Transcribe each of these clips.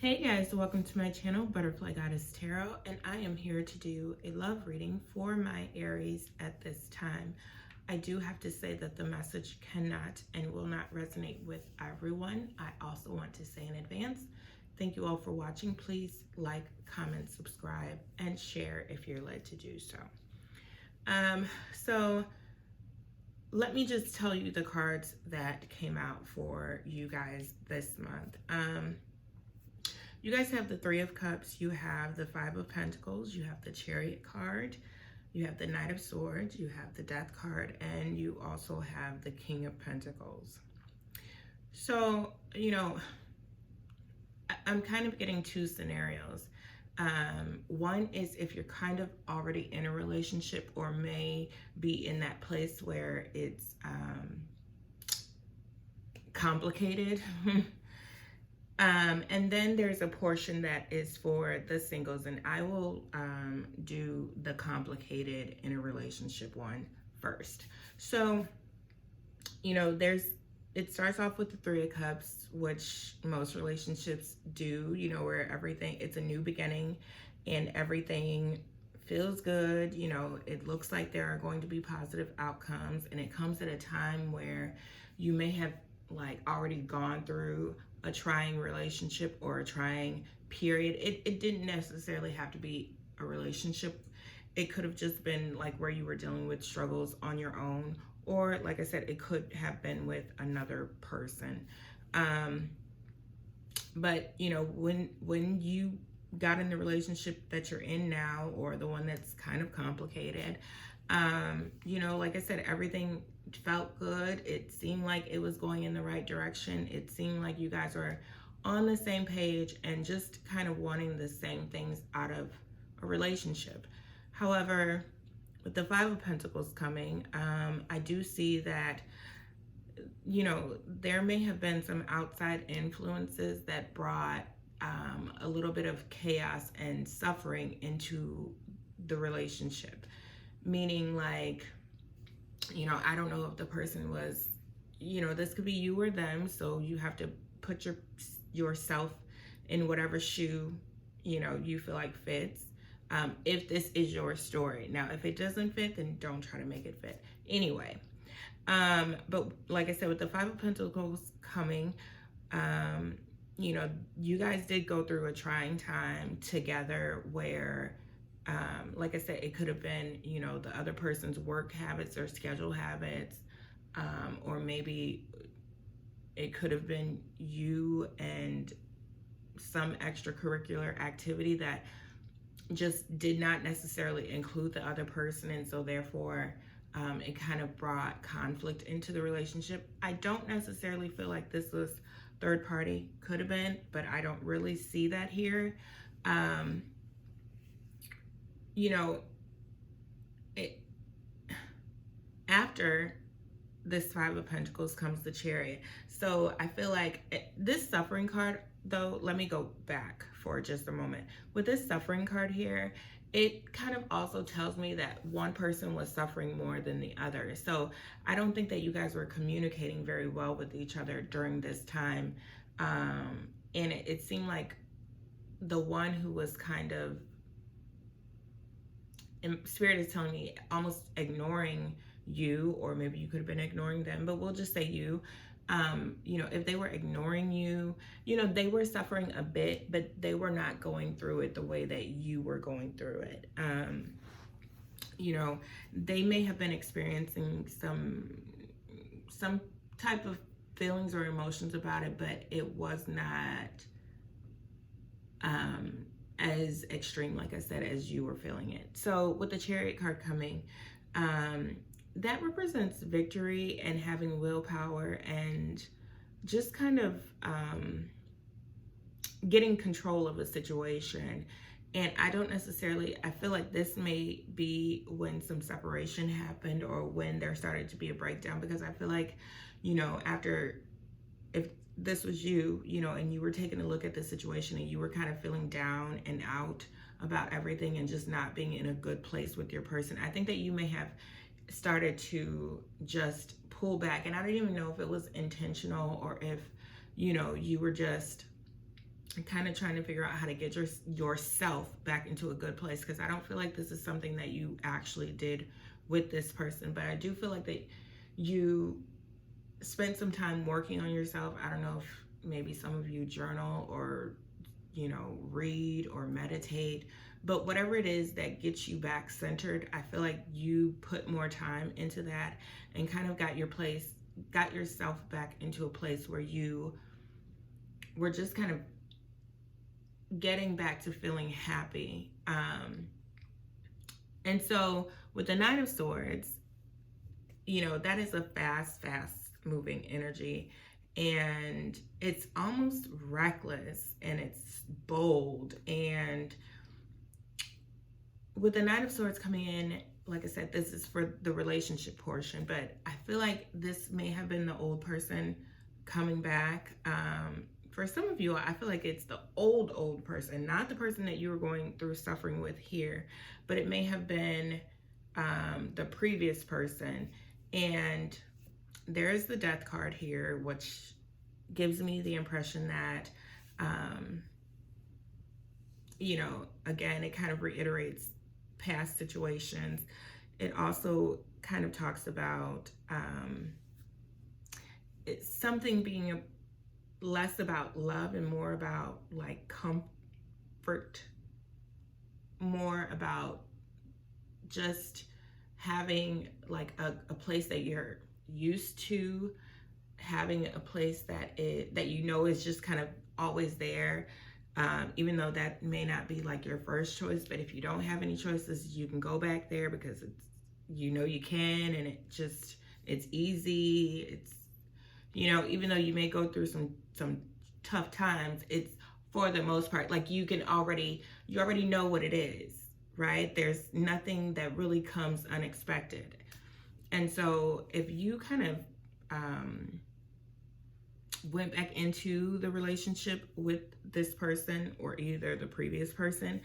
Hey guys, welcome to my channel, Butterfly Goddess Tarot, and I am here to do a love reading for my Aries at this time. I do have to say that the message cannot and will not resonate with everyone. I also want to say in advance, thank you all for watching. Please like, comment, subscribe, and share if you're led to do so. So let me just tell you the cards that came out for you guys this month. You guys have the Three of Cups, you have the Five of Pentacles, you have the Chariot card, you have the Knight of Swords, you have the Death card, and you also have the King of Pentacles. So, I'm kind of getting two scenarios. One is if you're kind of already in a relationship or may be in that place where it's complicated. And then there's a portion that is for the singles, and I will do the complicated in a relationship one first. So, it starts off with the Three of Cups, which most relationships do, where it's a new beginning and everything feels good. It looks like there are going to be positive outcomes, and it comes at a time where you may have already gone through a trying relationship or a trying period. It didn't necessarily have to be a relationship. It could have just been where you were dealing with struggles on your own, or like I said, it could have been with another person. But when you got in the relationship that you're in now, or the one that's kind of complicated, like I said, everything felt good. It seemed like it was going in the right direction. It seemed like you guys were on the same page and just kind of wanting the same things out of a relationship. However, with the Five of Pentacles coming, I do see that, there may have been some outside influences that brought a little bit of chaos and suffering into the relationship. Meaning I don't know if the person was, this could be you or them. So you have to put yourself in whatever shoe, you feel like fits. If this is your story. Now, if it doesn't fit, then don't try to make it fit. Anyway, but like I said, with the Five of Pentacles coming, you guys did go through a trying time together where, like I said, it could have been, the other person's work habits or schedule habits, or maybe it could have been you and some extracurricular activity that just did not necessarily include the other person, and so therefore it kind of brought conflict into the relationship. I don't necessarily feel like this was third party. Could have been, but I don't really see that here. After this Five of Pentacles comes the Chariot. So I feel like this Suffering card, though, let me go back for just a moment. With this Suffering card here, it kind of also tells me that one person was suffering more than the other. So I don't think that you guys were communicating very well with each other during this time. And it seemed like the one who was kind of, and Spirit is telling me, almost ignoring you, or maybe you could have been ignoring them, but we'll just say you, if they were ignoring you, they were suffering a bit, but they were not going through it the way that you were going through it. They may have been experiencing some type of feelings or emotions about it, but it was not as extreme, like I said, as you were feeling it. So with the Chariot card coming, that represents victory and having willpower and just kind of getting control of a situation. And I feel like this may be when some separation happened, or when there started to be a breakdown, because I feel like, if this was you, and you were taking a look at the situation and you were kind of feeling down and out about everything and just not being in a good place with your person, I think that you may have started to just pull back. And I don't even know if it was intentional, or if, you were just kind of trying to figure out how to get yourself back into a good place, because I don't feel like this is something that you actually did with this person, but I do feel like that you spent some time working on yourself. I don't know if maybe some of you journal or, you know, read or meditate, but whatever it is that gets you back centered, I feel like you put more time into that and kind of got yourself back into a place where you were just kind of getting back to feeling happy. And so with the Nine of Swords, you know, that is a fast moving energy, and it's almost reckless and it's bold. And with the Nine of Swords coming in, like I said, this is for the relationship portion, but I feel like this may have been the old person coming back. For some of you, I feel like it's the old person, not the person that you were going through suffering with here, but it may have been the previous person. And there's the Death card here, which gives me the impression that, you know, again, it kind of reiterates past situations. It also kind of talks about it's something being less about love and more about like comfort, more about just having like a place that you're used to, having a place that you know is just kind of always there, even though that may not be like your first choice. But if you don't have any choices, you can go back there because it's, you know, you can, and it's easy. It's, you know, even though you may go through some tough times, it's for the most part like you already know what it is, right? There's nothing that really comes unexpected. And so if you kind of went back into the relationship with this person or either the previous person,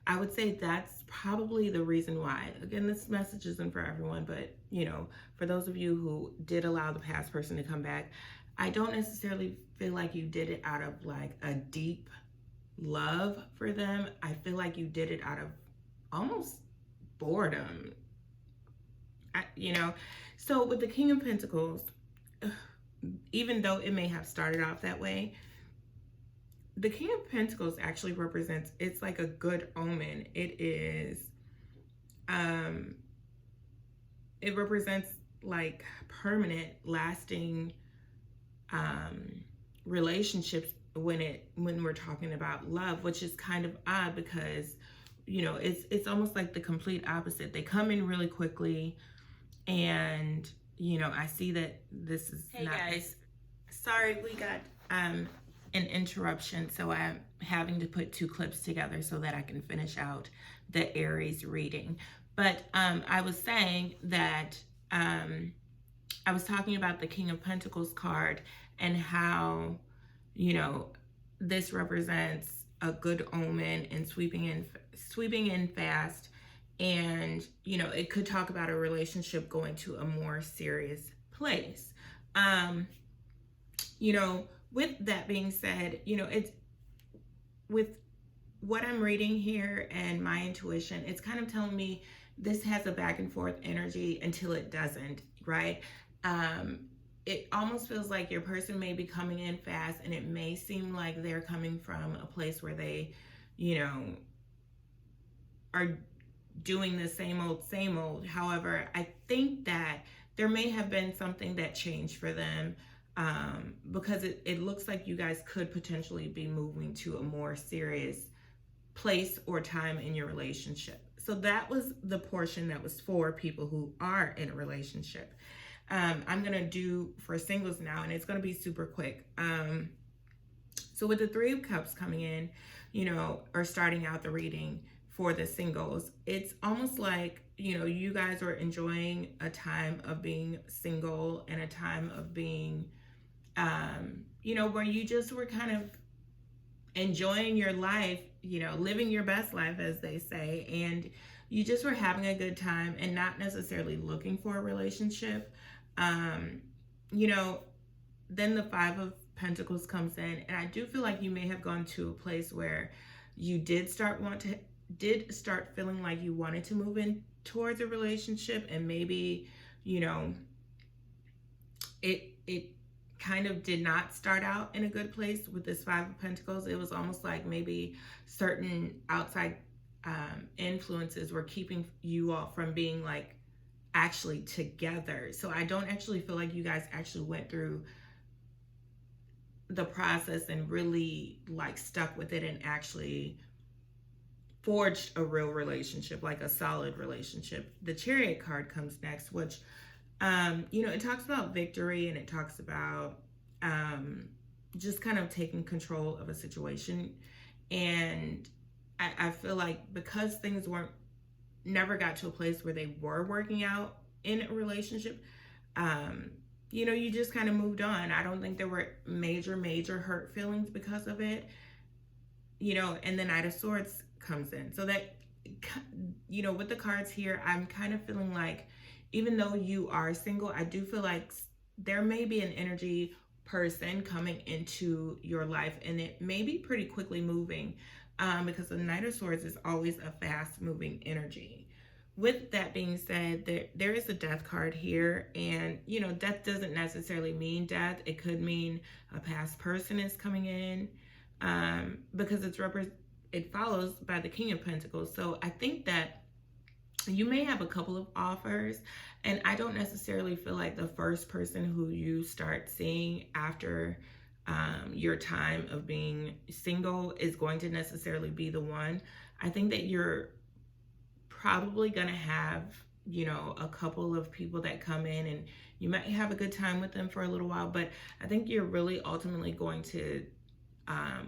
I would say that's probably the reason why. Again, this message isn't for everyone, but, you know, for those of you who did allow the past person to come back, I don't necessarily feel like you did it out of like a deep love for them. I feel like you did it out of almost boredom, you know. So with the King of Pentacles, even though it may have started off that way, the King of Pentacles actually represents, it's like a good omen. It is, it represents like permanent, lasting relationships when we're talking about love, which is kind of odd because, you know, it's almost like the complete opposite. They come in really quickly, and, you know, I see that this is hey not guys, sorry, we got an interruption, so I'm having to put two clips together so that I can finish out the Aries reading. But I was saying that I was talking about the King of Pentacles card and how, you know, this represents a good omen and sweeping in fast. And, you know, it could talk about a relationship going to a more serious place. You know, with that being said, you know, it's with what I'm reading here and my intuition, it's kind of telling me this has a back and forth energy until it doesn't, right? It almost feels like your person may be coming in fast, and it may seem like they're coming from a place where they, you know, are doing the same old. However, I think that there may have been something that changed for them, because it looks like you guys could potentially be moving to a more serious place or time in your relationship. So that was the portion that was for people who are in a relationship. I'm gonna do for singles now, and it's gonna be super quick. So with the Three of Cups coming in, you know, or starting out the reading for the singles, it's almost like, you know, you guys are enjoying a time of being single and a time of being, you know, where you just were kind of enjoying your life, you know, living your best life, as they say, and you just were having a good time and not necessarily looking for a relationship. You know, then the Five of Pentacles comes in, and I do feel like you may have gone to a place where you did start feeling like you wanted to move in towards a relationship, and maybe, you know, it kind of did not start out in a good place with this Five of Pentacles. It was almost like maybe certain outside influences were keeping you all from being like actually together. So I don't actually feel like you guys actually went through the process and really like stuck with it and actually forged a real relationship, like a solid relationship. The Chariot card comes next, which you know, it talks about victory, and it talks about just kind of taking control of a situation. And I feel like because things never got to a place where they were working out in a relationship, you know, you just kind of moved on. I don't think there were major hurt feelings because of it, you know. And the Knight of Swords comes in. So that, you know, with the cards here, I'm kind of feeling like even though you are single, I do feel like there may be an energy person coming into your life, and it may be pretty quickly moving, because the Knight of Swords is always a fast moving energy. With that being said, there is a death card here, and you know, death doesn't necessarily mean death. It could mean a past person is coming in, because it follows by the King of Pentacles. So I think that you may have a couple of offers, and I don't necessarily feel like the first person who you start seeing after your time of being single is going to necessarily be the one. I think that you're probably going to have, you know, a couple of people that come in, and you might have a good time with them for a little while, but I think you're really ultimately going to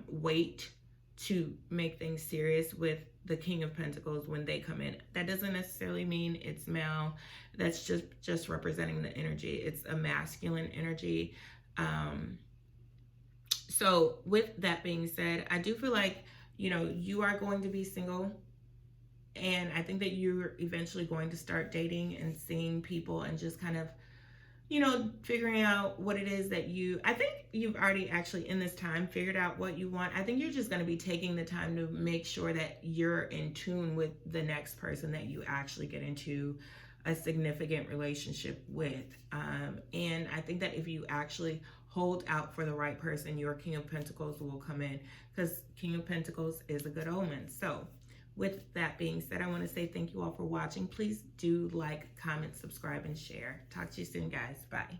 wait to make things serious with the King of Pentacles when they come in. That doesn't necessarily mean it's male. That's just representing the energy. It's a masculine energy. So with that being said, I do feel like, you know, you are going to be single, and I think that you're eventually going to start dating and seeing people and just kind of, you know, figuring out what it is that I think you've already actually in this time figured out what you want. I think you're just going to be taking the time to make sure that you're in tune with the next person that you actually get into a significant relationship with. And I think that if you actually hold out for the right person, your King of Pentacles will come in, because King of Pentacles is a good omen. So with that being said, I want to say thank you all for watching. Please do like, comment, subscribe, and share. Talk to you soon, guys. Bye.